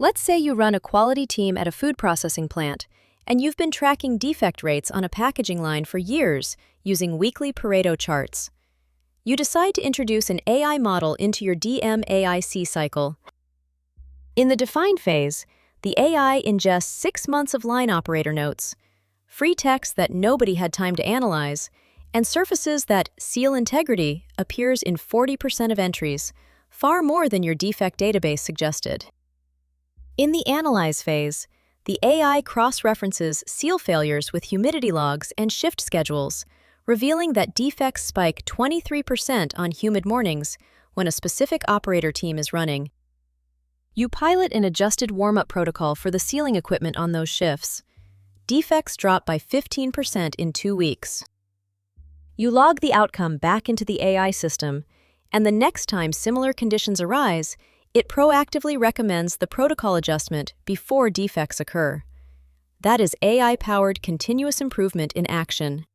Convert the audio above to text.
Let's say you run a quality team at a food processing plant, and you've been tracking defect rates on a packaging line for years using weekly Pareto charts. You decide to introduce an AI model into your DMAIC cycle. In the define phase, the AI ingests 6 months of line operator notes, free text that nobody had time to analyze, and surfaces that seal integrity appears in 40% of entries, far more than your defect database suggested. In the analyze phase, the AI cross-references seal failures with humidity logs and shift schedules, revealing that defects spike 23% on humid mornings when a specific operator team is running. You pilot an adjusted warm-up protocol for the sealing equipment on those shifts. Defects drop by 15% in 2 weeks. You log the outcome back into the AI system, and the next time similar conditions arise, it proactively recommends the protocol adjustment before defects occur. That is AI-powered continuous improvement in action.